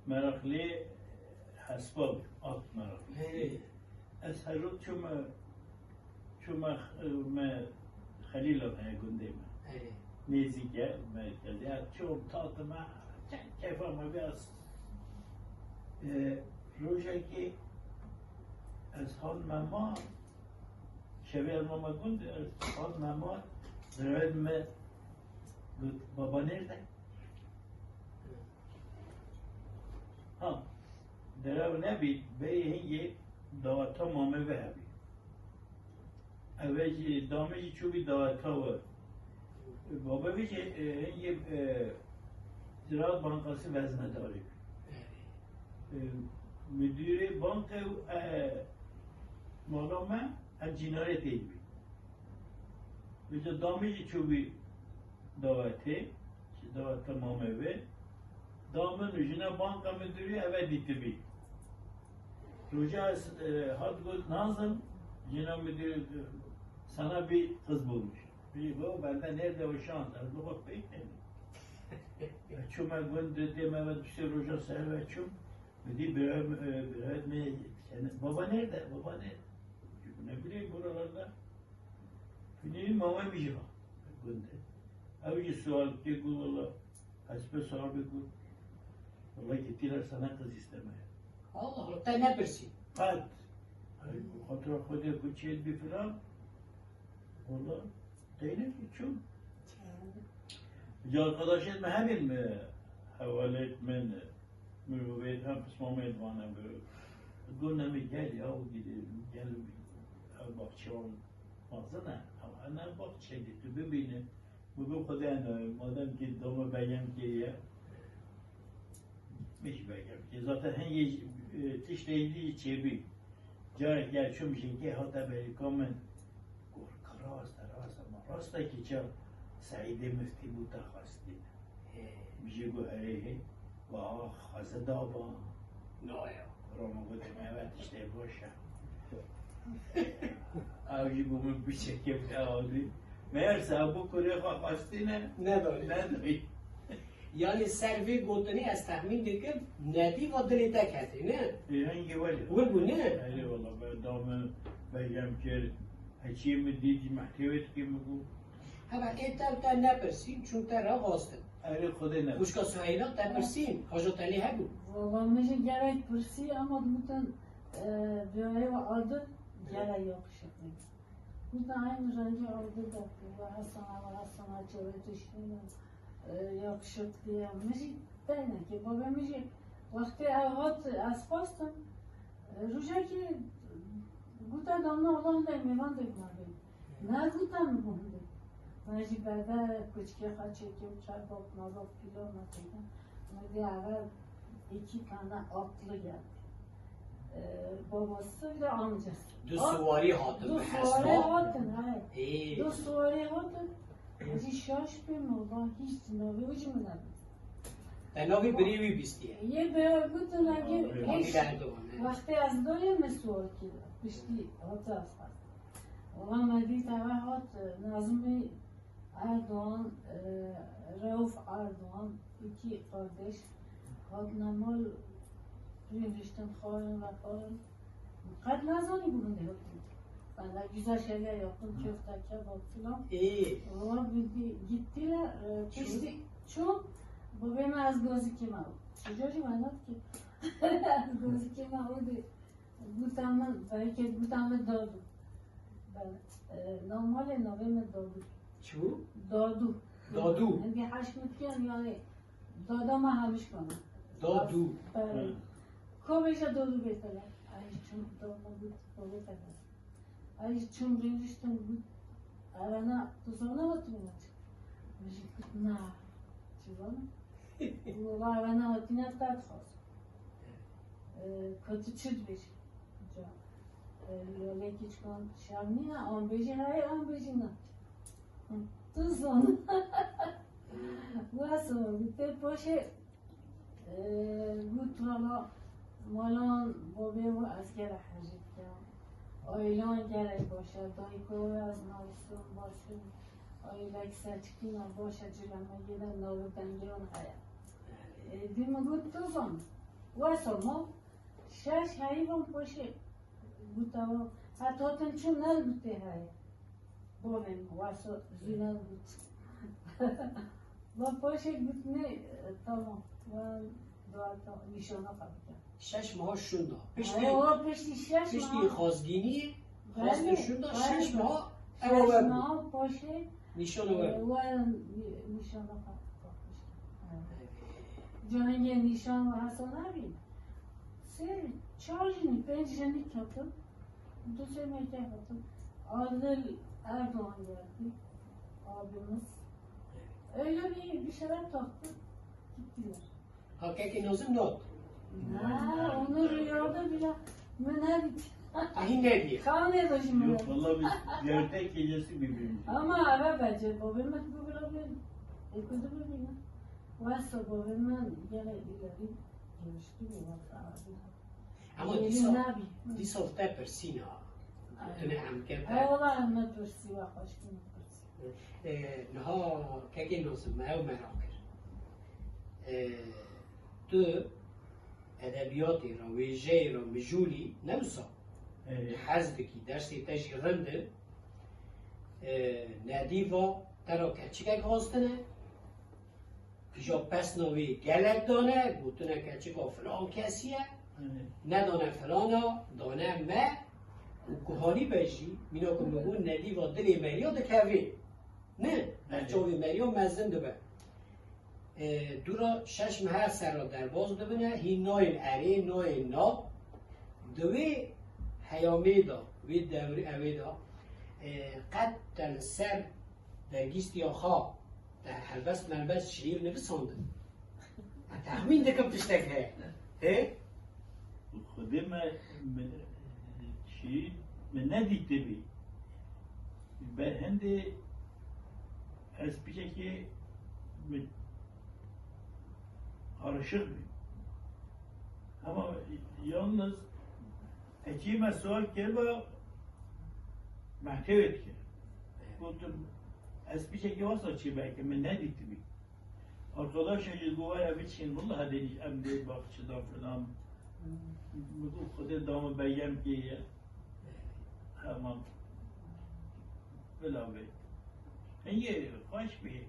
مراخلی حسباب آت مراخلی از هر روز چون ما خلیل های گنده ما نیزیگه مرکزی چون تاعت ما کیف ما بیاست روشه که از حال مما شبیه از ماما گنده از حال مما درد ما بابا نرده ها درو نبید به هنگی داوتا مامه به هبی اوجی دامجی چوبی داوتا و بابا بیجی هنگی زراعت بانکاسی وزنه داری مدیر بانک مالا من از جنایت بی بیجا دامجی چوبی داوته داوتا مامه به دامن روزنه بانک مدیری اول دیده بی روزه از حد گفت نازم جنا مدیر sana bir kız bulmuş. Bu benden nerede o şans? Bu bak bekleyin. Çum ben dedi Mehmet bir şey roja serve çum. Dedi bir mi? Baba nerede? Baba nerede? Ne bileyim buralarda. Benim mama bir şey var. Günde. Avcı sual ki valla hasbe sahibi bu. Vallahi gittiler sana kız istemeye. Allah Allah, sen ne bilsin? Hadi. Hatıra koydu bu çelbi falan. Valla değnek içiyorum. Bir arkadaş etme hemen mi havale etmen mürüvvet hem kısmama edvana böyle. Gönle mi gel ya gidelim gel bahçıvan baksana ana bahçe gitti bebeğine bu kadar madem ki dama beğen ki ya hiç beğen ki zaten hangi tişleydi çebi Jarek gel şu şey ki hatta böyle komen راست که چه سعید مفتی بود خواستید میشه گو هره و خازه دابا نایا روما گوته محبتش ده باشه اوجی بومن بیچه که آدی مرسه ابو کره خواستی نه؟ نداری یعنی سروی گوتنی از تخمین دیگه ندی و دلی تکتی نه؟ هنگی ولی بو نه؟ هلی والا دامن بگم که هچی دیدی محتویت که میگو اما ایتال تا نپرسیم چون تا را غاستن اره خدا نپرسیم بوشکا سوهیلا تا پرسیم حاجت علی هبو والله میشه گرای پرسی اما بودن بیایه و عادت گرای یاقشت نگه بودن این رنگی عادت دکتی و حسنا چوهتش یاقشت دیم میشه دینه که بابا میشه وقتی اوقات از خواستم روشه که گوتا دامنا اولان دیم میوان دیم نبیم نه گوتا میبونده مجی بعد کوچکی خواهد چکیم چای باق مازاف پیلو نتیدم مجی اول یکی کنه آقلی geldi babası bir de amcası. دو سواری هاتن دو به سواره حسبا هاتن hayır. دو سواره هاتن مجی شاش بیم والله هیچ نوی وجه منم. تناوی بریوی بیستیه یه به گوتن اگه هیچ دیگر دوانه وقتی از دوی مسوار کرد پشتی هات از خواست. والله مدی تبع هات نظمی Erdoğan, Rauf Erdoğan iki kardeş Kadnamal Ründüş'ten Harun ve Harun Kad nazani bugün de yoktu. Ben de güzel şeyler yaptım, köfte, kebap filan. Onlar gittiler, peşti çok babam az gözü kim aldı. Çocuğum anlattı ki az gözü kim aldı. Bu tamam, belki bu tamam doğdu. Ben normalde november doğdu. چو؟ دادو دادو اگه حشمت کن یعنی دادا ما همیش کنم دادو بله کوبیش دادو بهتره ایش چون دادا بود کوبی تکن ایش چون ریشتن بود ارانا تو سونا وقتی میاد میشه کت نه چیزان و ارانا وقتی نه تات خواست کتی چید بیش جا لیکی چکن شامی نه آن بیشی های آن بیشی نه تو son. واسه بیت باشه بود حالا مالان بابه و اسکر حجیب کرد آیلان گره باشه دایکوی از نایسون باشه آیلک سچکین باشه جلمه گیرن ناو دنگیان خیلی دیمه بود تو son. واسه ما شش حیوان باشه بوده و حتی تنچون نبوده های بابن واسه زینه بود و باشه بود نه تمام و دوالتا نشانه قبیده 6 ماه شوندا پشتی پشتی شش پشتی ماه خواستگینی بله، خواست شوندا بله. 6 ماه شش اوه ماه باشه نشانه ور و نشانه قبیده جایی نشان و حسن نبین سه چهار جنی پنج جنی کتم دو سه میکه کتم عادل Erdoğan geldi abimiz öyle bir şeyler taktı gittiler. ها که نازم داد Ha, onu rüyada bile münedik. این ندیه Kanı da şimdi. Yok valla biz gerdek gecesi birbirimize. Ama eve bence babamın bu bile ben okudu mu bile. Varsa babamın gene ileri görüştü mü valla. اما Elin abi. دیسا تپر سینا تونه هم که Oğlan mı dursi ve hoş günü dursi. نها که نازم ما او مراکر تو ادبیاتی را ویژه را مجولی نوسا حزب کی درسی تجی رنده ندیوا ترا که چیکه خواستنه کجا پس نوی گلک دانه گوتونه که چیکا فلان کسیه ندانه فلانا دانه ما و کهانی بجی مینا که مگو ندیوا دلی مریا دکوی نه بچه‌وی مریا مزن دبه دورا 6 ماه سر را در باز ببینه هی ناین اری ناین نا دوی حیامه دا وی دوری اوی دا قد سر در گیستی آخا در حلبست ملبست شریر نرسانده تخمین دکم پشتک he خودی چی من ندیده بی به هنده از پیشه که karışık bir. Ama yalnız ekime sual kelime محتویت کرد گفتم از پیش که واسه چی باید من ندیدی بی arkadaşlar گویا بچین والله هدیش ام دی باخچه دام فلان میگو خود دام بیم که همم بلا بی این خوش بی